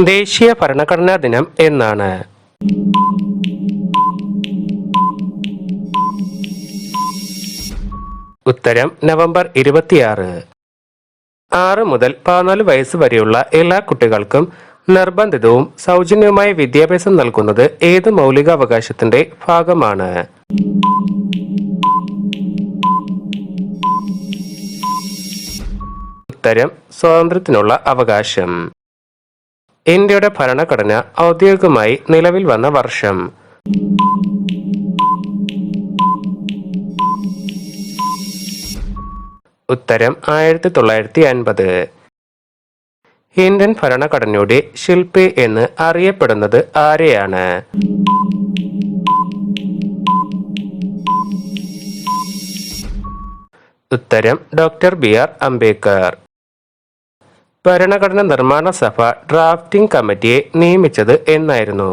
ദേശീയ ഭരണഘടനാ ദിനം എന്നാണ്? ഉത്തരം നവംബർ 26. 6 മുതൽ 14 വയസ്സ് വരെയുള്ള എല്ലാ കുട്ടികൾക്കും നിർബന്ധിതവും സൗജന്യവുമായ വിദ്യാഭ്യാസം നൽകുന്നത് ഏത് മൗലികാവകാശത്തിന്റെ ഭാഗമാണ്? ഉത്തരം സ്വാതന്ത്ര്യത്തിനുള്ള അവകാശം. ഇന്ത്യയുടെ ഭരണഘടന ഔദ്യോഗികമായി നിലവിൽ വന്ന വർഷം? ഉത്തരം 1950. ഇന്ത്യൻ ഭരണഘടനയുടെ ശില്പി എന്ന് അറിയപ്പെടുന്നത് ആരെയാണ്? ഉത്തരം ഡോക്ടർ BR അംബേദ്കർ. ഭരണഘടന നിർമ്മാണ സഭ ഡ്രാഫ്റ്റിംഗ് കമ്മിറ്റിയെ നിയമിച്ചത് എന്നായിരുന്നു?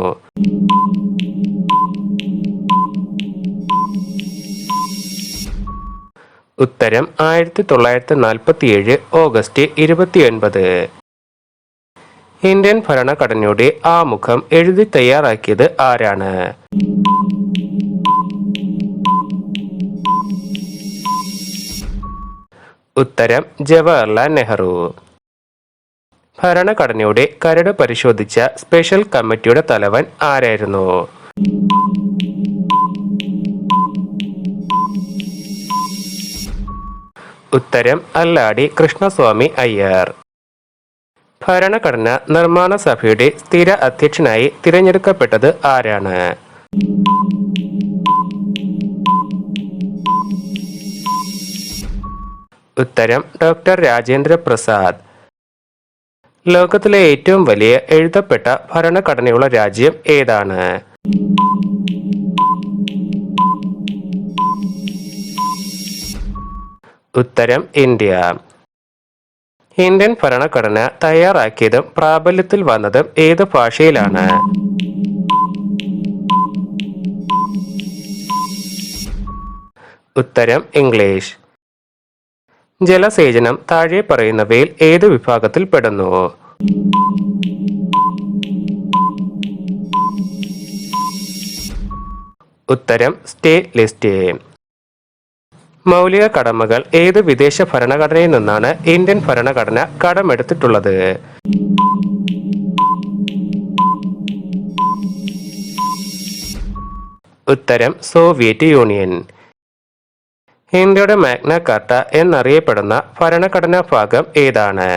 ഉത്തരം 1947 ഓഗസ്റ്റ് 29. ഇന്ത്യൻ ഭരണഘടനയുടെ ആമുഖം എഴുതി തയ്യാറാക്കിയത് ആരാണ്? ഉത്തരം ജവഹർലാൽ നെഹ്റു. ഭരണഘടനയുടെ കരട് പരിശോധിച്ച സ്പെഷ്യൽ കമ്മിറ്റിയുടെ തലവൻ ആരായിരുന്നു? ഉത്തരം അല്ലാടി കൃഷ്ണസ്വാമി അയ്യർ. ഭരണഘടന നിർമ്മാണ സഭയുടെ സ്ഥിര അധ്യക്ഷനായി തിരഞ്ഞെടുക്കപ്പെട്ടത് ആരാണ്? ഉത്തരം ഡോക്ടർ രാജേന്ദ്ര പ്രസാദ്. ലോകത്തിലെ ഏറ്റവും വലിയ എഴുതപ്പെട്ട ഭരണഘടനയുള്ള രാജ്യം ഏതാണ്? ഉത്തരം ഇന്ത്യ. ഇന്ത്യൻ ഭരണഘടന തയ്യാറാക്കിയതും പ്രാബല്യത്തിൽ വന്നതും ഏത് ഭാഷയിലാണ്? ഉത്തരം ഇംഗ്ലീഷ്. ജലസേചനം താഴെ പറയുന്നവയിൽ ഏത് വിഭാഗത്തിൽ പെടുന്നു? ഉത്തരം സ്റ്റേറ്റ് ലിസ്റ്റ്. മൗലിക കടമകൾ ഏത് വിദേശ ഭരണഘടനയിൽ നിന്നാണ് ഇന്ത്യൻ ഭരണഘടന കടമെടുത്തിട്ടുള്ളത്? ഉത്തരം സോവിയറ്റ് യൂണിയൻ. ഇന്ത്യയുടെ മാഗ്ന കാർട്ട എന്നറിയപ്പെടുന്ന ഭരണഘടനാ ഭാഗം ഏതാണ്?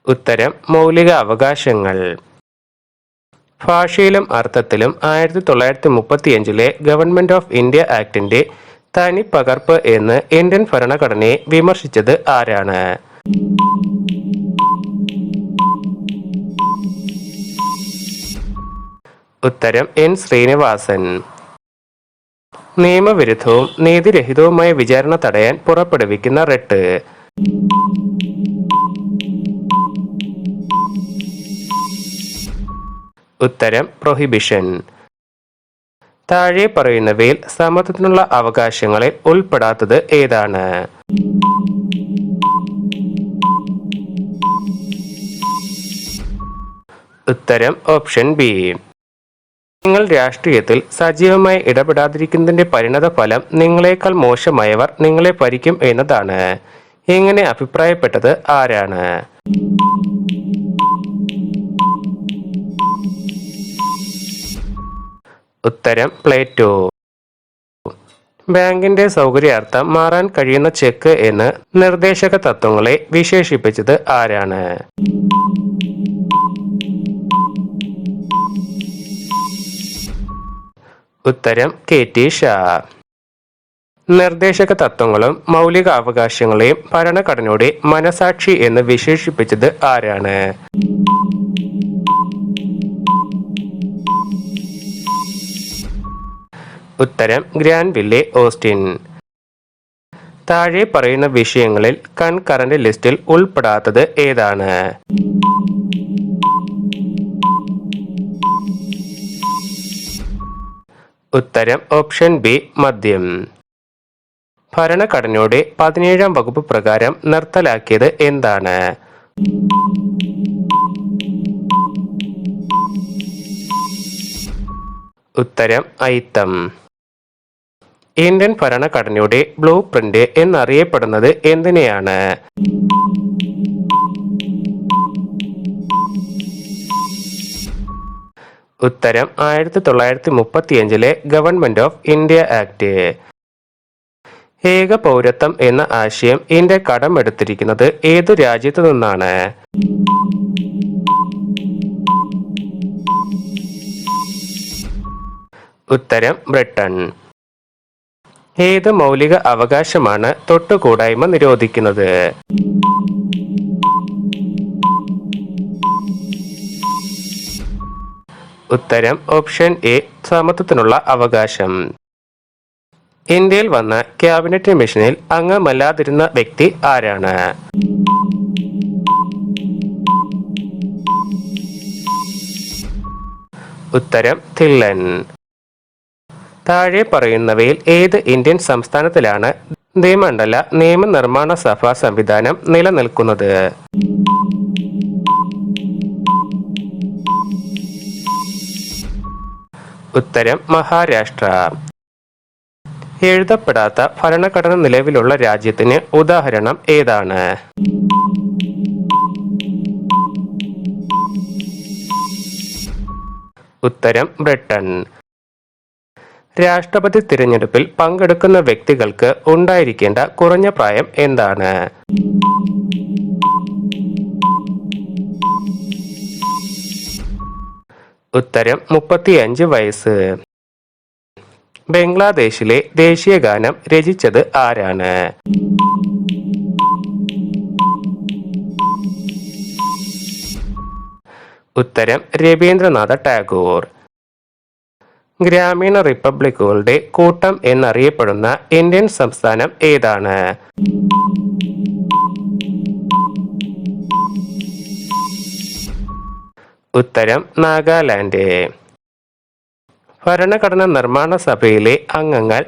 ഉത്തരം മൗലിക അവകാശങ്ങൾ. ഭാഷയിലും അർത്ഥത്തിലും 1935 ഗവൺമെന്റ് ഓഫ് ഇന്ത്യ ആക്ടിന്റെ തനി പകർപ്പ് എന്ന് ഇന്ത്യൻ ഭരണഘടനയെ വിമർശിച്ചത് ആരാണ്? ഉത്തരം N. ശ്രീനിവാസൻ. നിയമവിരുദ്ധവും നീതിരഹിതവുമായ വിചാരണ തടയാൻ പുറപ്പെടുവിക്കുന്ന റിട്ട്? ഉത്തരം പ്രൊഹിബിഷൻ. താഴെ പറയുന്നവയിൽ സമത്വത്തിനുള്ള അവകാശങ്ങളിൽ ഉൾപ്പെടാത്തത് ഏതാണ്? ഉത്തരം ഓപ്ഷൻ ബി. നിങ്ങൾ രാഷ്ട്രീയത്തിൽ സജീവമായി ഇടപെടാതിരിക്കുന്നതിന്റെ പരിണത ഫലം നിങ്ങളെക്കാൾ മോശമായവർ നിങ്ങളെ ഭരിക്കും എന്നതാണ്. ഇങ്ങനെ അഭിപ്രായപ്പെട്ടത് ആരാണ്? ഉത്തരം പ്ലേറ്റോ. ബാങ്കിന്റെ സൗകര്യാർത്ഥം മാറാൻ കഴിയുന്ന ചെക്ക് എന്ന് നിർദ്ദേശക തത്വങ്ങളെ വിശേഷിപ്പിച്ചത് ആരാണ്? ഉത്തരം KT ഷാ. നിർദ്ദേശക തത്വങ്ങളും മൗലിക അവകാശങ്ങളെയും ഭരണഘടനയുടെ മനസാക്ഷി എന്ന് വിശേഷിപ്പിച്ചത് ആരാണ്? ഉത്തരം ഗ്രാൻവില്ലെ ഓസ്റ്റിൻ. താഴെ പറയുന്ന വിഷയങ്ങളിൽ കൺകറന്റ് ലിസ്റ്റിൽ ഉൾപ്പെടാത്തത് ഏതാണ്? ഉത്തരം ഓപ്ഷൻ ബി മദ്യം. ഭരണഘടനയുടെ 17-ാം വകുപ്പ് പ്രകാരം നിർത്തലാക്കിയത് എന്താണ്? ഉത്തരം അയിത്തം. ഇന്ത്യൻ ഭരണഘടനയുടെ ബ്ലൂ പ്രിന്റ് എന്നറിയപ്പെടുന്നത് എന്തിനെയാണ്? ഉത്തരം 1935 ഗവൺമെന്റ് ഓഫ് ഇന്ത്യ ആക്ട്. ഏക പൗരത്വം എന്ന ആശയം ഇന്ത്യ കടമെടുത്തിരിക്കുന്നത് ഏതു രാജ്യത്തു നിന്നാണ്? ഉത്തരം ബ്രിട്ടൻ. ഏത് മൗലിക അവകാശമാണ് തൊട്ടുകൂടായ്മ നിരോധിക്കുന്നത്? ഉത്തരം ഓപ്ഷൻ എ, സമത്വത്തിനുള്ള അവകാശം. ഇന്ത്യയിൽ വന്ന ക്യാബിനറ്റ് മിഷനിൽ അംഗമല്ലാതിരുന്ന വ്യക്തി ആരാണ്? ഉത്തരം ധില്ലൻ. താഴെ പറയുന്നവയിൽ ഏത് ഇന്ത്യൻ സംസ്ഥാനത്തിലാണ് ദ്വിമണ്ഡല നിയമനിർമ്മാണ സഭാ സംവിധാനം നിലനിൽക്കുന്നത്? ഉത്തരം മഹാരാഷ്ട്ര. എഴുതപ്പെടാത്ത ഭരണഘടന നിലവിലുള്ള രാജ്യത്തിന് ഉദാഹരണം ഏതാണ്? ഉത്തരം ബ്രിട്ടൻ. രാഷ്ട്രപതി തിരഞ്ഞെടുപ്പിൽ പങ്കെടുക്കുന്ന വ്യക്തികൾക്ക് ഉണ്ടായിരിക്കേണ്ട കുറഞ്ഞ പ്രായം എന്താണ്? ഉത്തരം 35 വയസ്സ്. ബംഗ്ലാദേശിലെ ദേശീയ ഗാനം രചിച്ചത് ആരാണ്? ഉത്തരം രവീന്ദ്രനാഥ ടാഗോർ. ഗ്രാമീണ റിപ്പബ്ലിക്കുകളുടെ കൂട്ടം എന്നറിയപ്പെടുന്ന ഇന്ത്യൻ സംസ്ഥാനം ഏതാണ്? ഉത്തരം നാഗാലാൻഡ്. ഭരണഘടനാ നിർമ്മാണ സഭയിലെ അംഗങ്ങൾ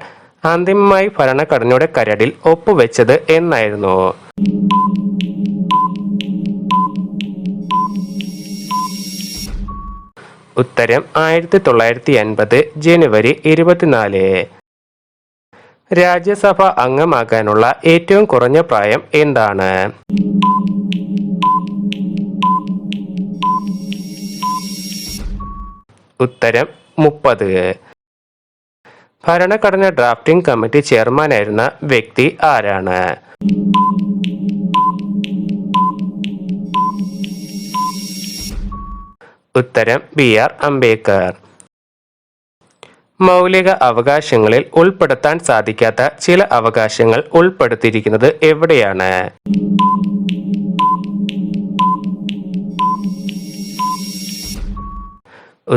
അന്തിമമായി ഭരണഘടനയുടെ കരടിൽ ഒപ്പുവെച്ചത് എന്നായിരുന്നു? ഉത്തരം 1950 ജനുവരി 24. രാജ്യസഭ അംഗമാകാനുള്ള ഏറ്റവും കുറഞ്ഞ പ്രായം എന്താണ്? ഉത്തരം 30. ഭരണഘടന ഡ്രാഫ്റ്റിംഗ് കമ്മിറ്റി ചെയർമാനായിരുന്ന വ്യക്തി ആരാണ്? ഉത്തരം BR അംബേദ്കർ. മൗലിക അവകാശങ്ങളിൽ ഉൾപ്പെടുത്താൻ സാധിക്കാത്ത ചില അവകാശങ്ങൾ ഉൾപ്പെടുത്തിയിരിക്കുന്നത് എവിടെയാണ്?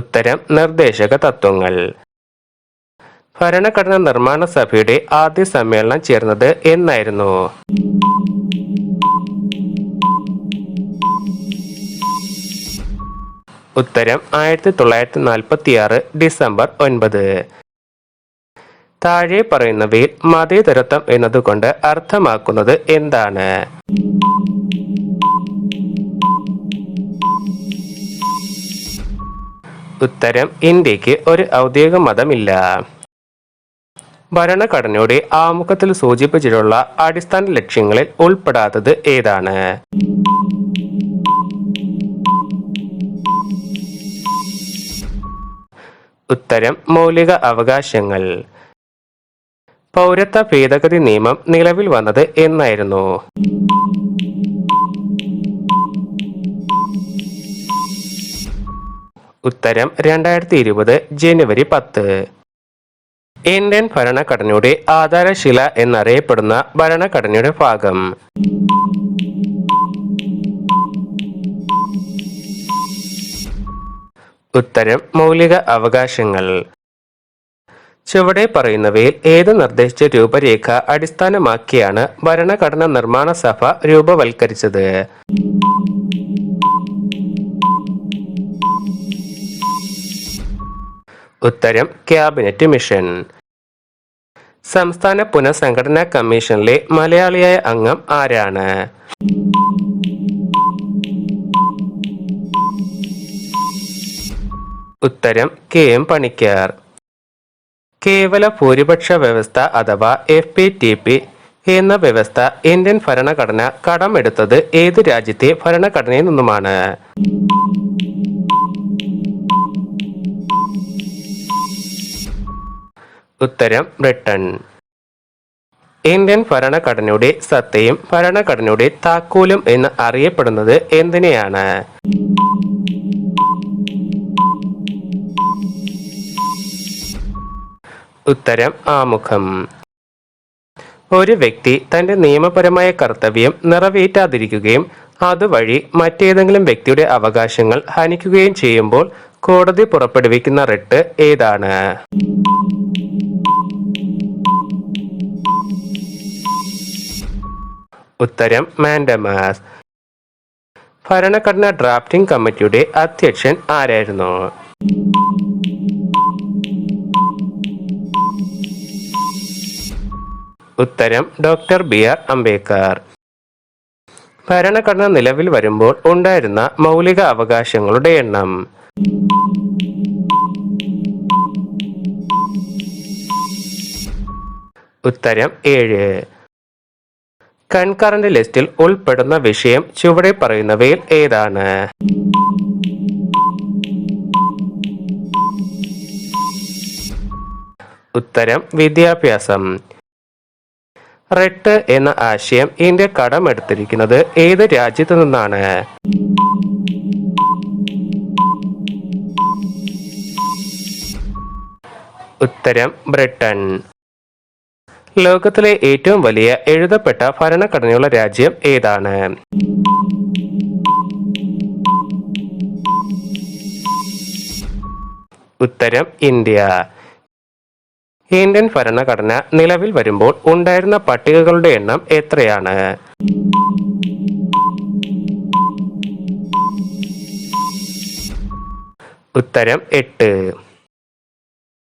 ഉത്തരം നിർദ്ദേശക തത്വങ്ങൾ. ഭരണഘടനാ നിർമ്മാണ സഭയുടെ ആദ്യ സമ്മേളനം ചേർന്നത് എന്നായിരുന്നു? ഉത്തരം 1946 ഡിസംബർ 9. താഴെ പറയുന്നവയിൽ മതേതരത്വം എന്നതുകൊണ്ട് അർത്ഥമാക്കുന്നത് എന്താണ്? ഉത്തരം ഇന്ത്യക്ക് ഒരു ഔദ്യോഗിക മതമില്ല. ഭരണഘടനയുടെ ആമുഖത്തിൽ സൂചിപ്പിച്ചിട്ടുള്ള അടിസ്ഥാന ലക്ഷ്യങ്ങളിൽ ഉൾപ്പെടാത്തത് ഏതാണ്? ഉത്തരം മൗലിക അവകാശങ്ങൾ. പൗരത്വ ഭേദഗതി നിയമം നിലവിൽ വന്നത് എന്നായിരുന്നു? ഉത്തരം 2020 ജനുവരി 10. ഇന്ത്യൻ ഭരണഘടനയുടെ ആധാരശില എന്നറിയപ്പെടുന്ന ഭരണഘടനയുടെ ഭാഗം? ഉത്തരം മൗലിക അവകാശങ്ങൾ. ചുവടെ പറയുന്നവയിൽ ഏത് നിർദ്ദേശിച്ച രൂപരേഖ അടിസ്ഥാനമാക്കിയാണ് ഭരണഘടനാ നിർമ്മാണ സഭ രൂപവൽക്കരിച്ചത്? ഉത്തരം ക്യാബിനറ്റ് മിഷൻ. സംസ്ഥാന പുനഃസംഘടനാ കമ്മീഷനിലെ മലയാളിയായ അംഗം ആരാണ്? ഉത്തരം KM പണിക്കർ. കേവല ഭൂരിപക്ഷ വ്യവസ്ഥ അഥവാ FPTP എന്ന വ്യവസ്ഥ ഇന്ത്യൻ ഭരണഘടന കടമെടുത്തത് ഏത് രാജ്യത്തെ ഭരണഘടനയിൽ നിന്നുമാണ്? ഉത്തരം ബ്രിട്ടൻ. ഇന്ത്യൻ ഭരണഘടനയുടെ സത്തയും ഭരണഘടനയുടെ താക്കോലും എന്ന് അറിയപ്പെടുന്നത് എന്തിനെയാണ്? ഉത്തരം ആമുഖം. ഒരു വ്യക്തി തന്റെ നിയമപരമായ കർത്തവ്യം നിറവേറ്റാതിരിക്കുകയും അതുവഴി മറ്റേതെങ്കിലും വ്യക്തിയുടെ അവകാശങ്ങൾ ഹനിക്കുകയും ചെയ്യുമ്പോൾ കോടതി പുറപ്പെടുവിക്കുന്ന റിട്ട് ഏതാണ്? ഉത്തരം മാൻഡമാസ്. ഭരണഘടനാ ഡ്രാഫ്റ്റിംഗ് കമ്മിറ്റിയുടെ അധ്യക്ഷൻ ആരായിരുന്നു? ഉത്തരം ഡോക്ടർ BR അംബേദ്കർ. ഭരണഘടന നിലവിൽ വരുമ്പോൾ ഉണ്ടായിരുന്ന മൗലിക അവകാശങ്ങളുടെ എണ്ണം? ഉത്തരം 7. കൺകറന്റ് ലിസ്റ്റിൽ ഉൾപ്പെടുന്ന വിഷയം ചുവടെ പറയുന്നവയിൽ ഏതാണ്? ഉത്തരം വിദ്യാഭ്യാസം. റിട്ട് എന്ന ആശയം ഇന്ത്യ കടമെടുത്തിരിക്കുന്നത് ഏത് രാജ്യത്തു നിന്നാണ്? ഉത്തരം ബ്രിട്ടൻ. ലോകത്തിലെ ഏറ്റവും വലിയ എഴുതപ്പെട്ട ഭരണഘടനയുള്ള രാജ്യം ഏതാണ്? ഉത്തരം ഇന്ത്യ. ഇന്ത്യൻ ഭരണഘടന നിലവിൽ വരുമ്പോൾ ഉണ്ടായിരുന്ന പട്ടികകളുടെ എണ്ണം എത്രയാണ്? ഉത്തരം 8.